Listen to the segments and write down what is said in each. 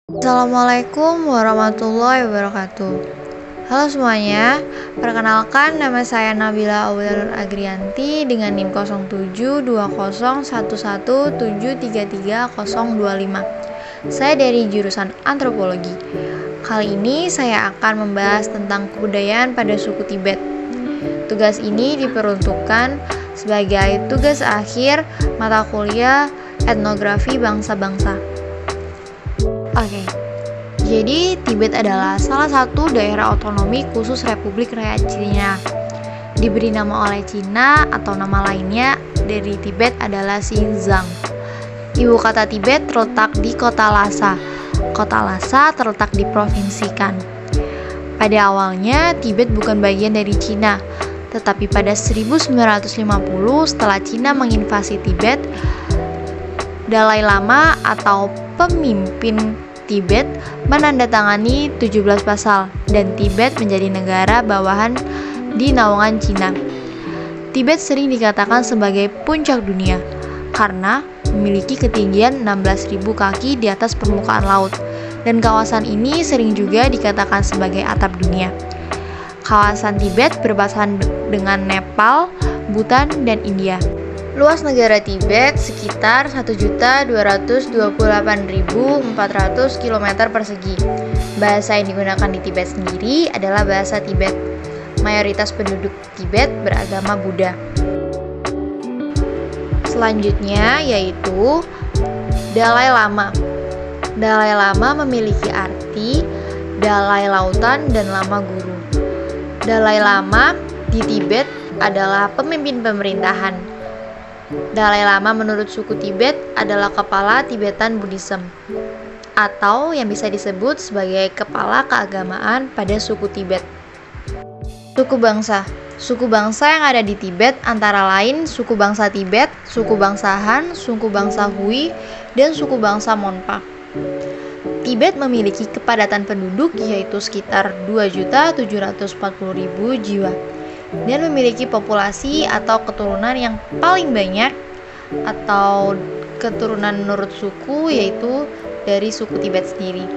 Assalamualaikum warahmatullahi wabarakatuh. Halo semuanya, perkenalkan nama saya Nabila Aulianur Agrianti dengan NIM 072011733025. Saya dari jurusan Antropologi. Kali ini saya akan membahas tentang kebudayaan pada suku Tibet. Tugas ini diperuntukkan sebagai tugas akhir mata kuliah etnografi bangsa-bangsa. Oke, jadi Tibet adalah salah satu daerah otonomi khusus Republik Rakyat Cina. Diberi nama oleh Cina atau nama lainnya dari Tibet adalah Xinjiang. Ibu kota Tibet terletak di kota Lhasa. Kota Lhasa terletak di provinsi Kan. Pada awalnya Tibet bukan bagian dari Cina, tetapi pada 1950 setelah Cina menginvasi Tibet, Dalai Lama atau pemimpin Tibet menandatangani 17 pasal dan Tibet menjadi negara bawahan di naungan Cina. Tibet sering dikatakan sebagai puncak dunia karena memiliki ketinggian 16.000 kaki di atas permukaan laut, dan kawasan ini sering juga dikatakan sebagai atap dunia. Kawasan Tibet berbatasan dengan Nepal, Bhutan, dan India. Luas negara Tibet sekitar 1.228.400 km persegi. Bahasa yang digunakan di Tibet sendiri adalah bahasa Tibet. Mayoritas penduduk Tibet beragama Buddha. Selanjutnya yaitu Dalai Lama. Dalai Lama memiliki arti Dalai Lautan dan Lama Guru. Dalai Lama di Tibet adalah pemimpin pemerintahan. Dalai Lama menurut suku Tibet adalah kepala Tibetan Buddhism, atau yang bisa disebut sebagai kepala keagamaan pada suku Tibet. Suku bangsa. Suku bangsa yang ada di Tibet antara lain suku bangsa Tibet, suku bangsa Han, suku bangsa Hui, dan suku bangsa Monpa. Tibet memiliki kepadatan penduduk yaitu sekitar 2.740.000 jiwa dan memiliki populasi atau keturunan yang paling banyak atau keturunan menurut suku yaitu dari suku Tibet sendiri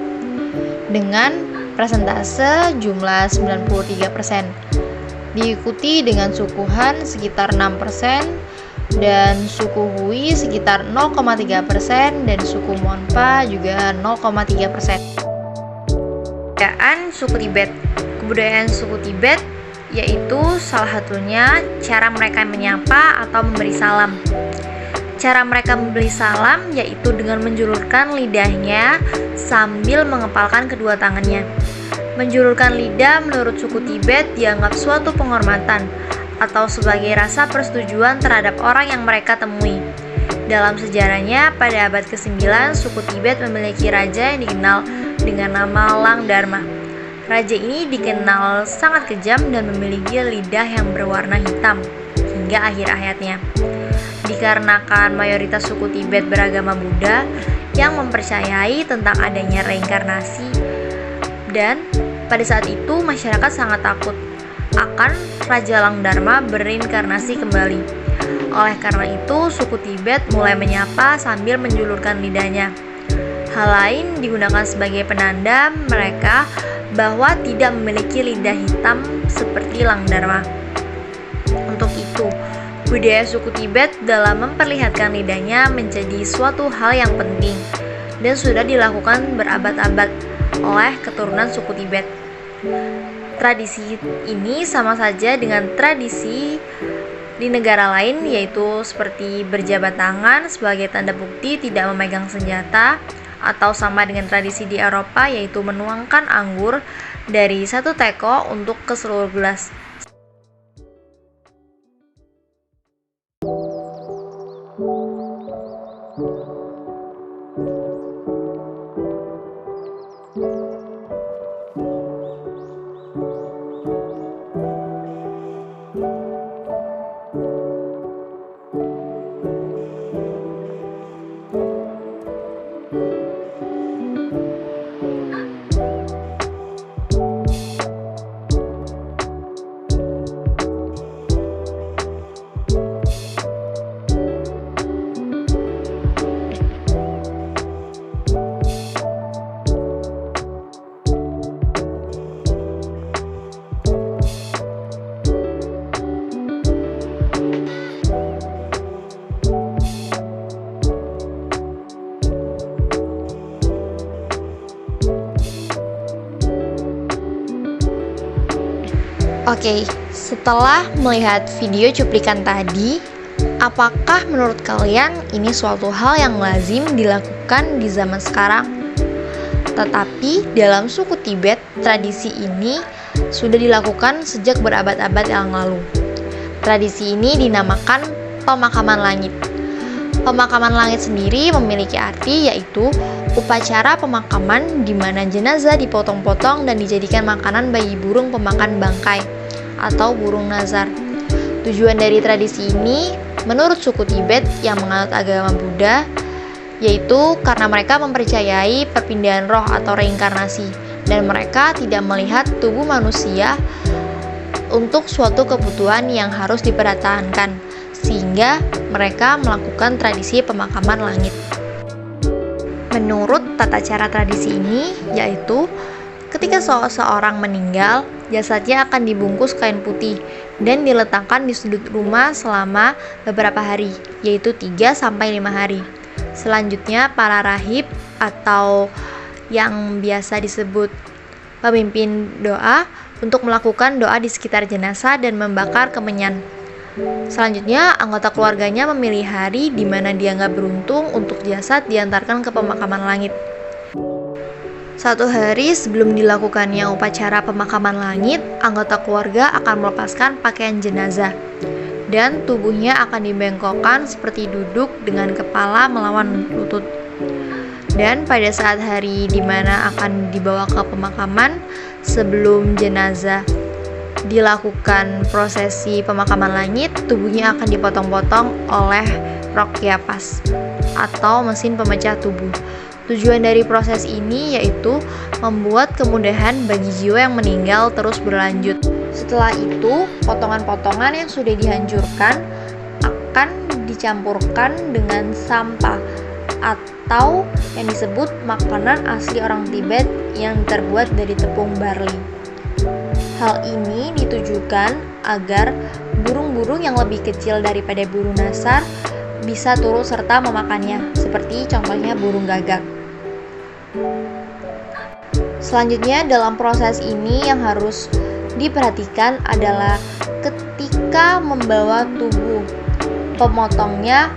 dengan persentase jumlah 93%, diikuti dengan suku Han sekitar 6% dan suku Hui sekitar 0,3% dan suku Monpa juga 0,3%. Kebudayaan suku Tibet. Kebudayaan suku Tibet yaitu salah satunya cara mereka menyapa atau memberi salam. Cara mereka memberi salam yaitu dengan menjulurkan lidahnya sambil mengepalkan kedua tangannya. Menjulurkan lidah menurut suku Tibet dianggap suatu penghormatan atau sebagai rasa persetujuan terhadap orang yang mereka temui. Dalam sejarahnya, pada abad ke-9, suku Tibet memiliki raja yang dikenal dengan nama Lang Dharma. Raja ini dikenal sangat kejam dan memiliki lidah yang berwarna hitam hingga akhir hayatnya. Dikarenakan mayoritas suku Tibet beragama Buddha yang mempercayai tentang adanya reinkarnasi, dan pada saat itu masyarakat sangat takut akan Raja Lang Dharma bereinkarnasi kembali. Oleh karena itu, suku Tibet mulai menyapa sambil menjulurkan lidahnya. Hal lain digunakan sebagai penanda mereka bahwa tidak memiliki lidah hitam seperti Lang Dharma. Untuk itu, budaya suku Tibet dalam memperlihatkan lidahnya menjadi suatu hal yang penting dan sudah dilakukan berabad-abad oleh keturunan suku Tibet. Tradisi ini sama saja dengan tradisi di negara lain, yaitu seperti berjabat tangan sebagai tanda bukti tidak memegang senjata, atau sama dengan tradisi di Eropa yaitu menuangkan anggur dari satu teko untuk ke seluruh gelas. Oke, setelah melihat video cuplikan tadi, apakah menurut kalian ini suatu hal yang lazim dilakukan di zaman sekarang? Tetapi dalam suku Tibet, tradisi ini sudah dilakukan sejak berabad-abad yang lalu. Tradisi ini dinamakan pemakaman langit. Pemakaman langit sendiri memiliki arti yaitu upacara pemakaman di mana jenazah dipotong-potong dan dijadikan makanan bagi burung pemakan bangkai atau burung nazar. Tujuan dari tradisi ini menurut suku Tibet yang menganut agama Buddha yaitu karena mereka mempercayai perpindahan roh atau reinkarnasi dan mereka tidak melihat tubuh manusia untuk suatu kebutuhan yang harus dipertahankan, sehingga mereka melakukan tradisi pemakaman langit. Menurut tata cara tradisi ini, yaitu ketika seseorang meninggal, jasadnya akan dibungkus kain putih dan diletakkan di sudut rumah selama beberapa hari, yaitu 3-5 hari. Selanjutnya, para rahib atau yang biasa disebut pemimpin doa untuk melakukan doa di sekitar jenazah dan membakar kemenyan. Selanjutnya, anggota keluarganya memilih hari di mana dianggap beruntung untuk jasad diantarkan ke pemakaman langit. 1 hari sebelum dilakukannya upacara pemakaman langit, anggota keluarga akan melepaskan pakaian jenazah dan tubuhnya akan dibengkokkan seperti duduk dengan kepala melawan lutut. Dan pada saat hari di mana akan dibawa ke pemakaman, sebelum jenazah dilakukan prosesi pemakaman langit, tubuhnya akan dipotong-potong oleh rok kiapas atau mesin pemecah tubuh. Tujuan dari proses ini yaitu membuat kemudahan bagi jiwa yang meninggal terus berlanjut. Setelah itu, potongan-potongan yang sudah dihancurkan akan dicampurkan dengan sampah atau yang disebut makanan asli orang Tibet yang terbuat dari tepung barley. Hal ini ditujukan agar burung-burung yang lebih kecil daripada burung nasar bisa turut serta memakannya, seperti contohnya burung gagak. Selanjutnya dalam proses ini yang harus diperhatikan adalah ketika membawa tubuh, pemotongnya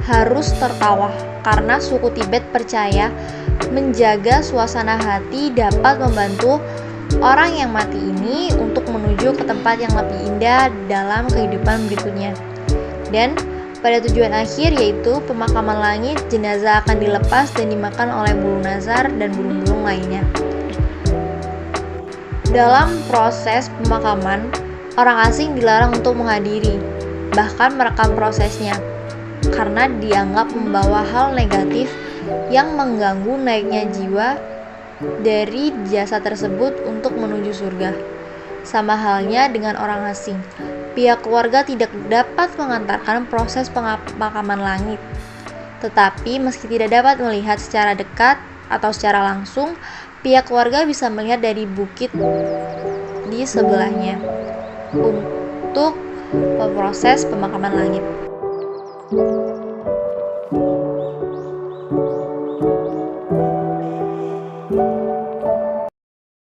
harus tertawa karena suku Tibet percaya menjaga suasana hati dapat membantu orang yang mati ini untuk menuju ke tempat yang lebih indah dalam kehidupan berikutnya. Dan pada tujuan akhir yaitu pemakaman langit, jenazah akan dilepas dan dimakan oleh burung nazar dan burung-burung lainnya. Dalam proses pemakaman, orang asing dilarang untuk menghadiri, bahkan merekam prosesnya, karena dianggap membawa hal negatif yang mengganggu naiknya jiwa dari jasad tersebut untuk menuju surga. Sama halnya dengan orang asing, pihak keluarga tidak dapat mengantarkan proses pemakaman langit. Tetapi meski tidak dapat melihat secara dekat atau secara langsung, pihak keluarga bisa melihat dari bukit di sebelahnya untuk proses pemakaman langit.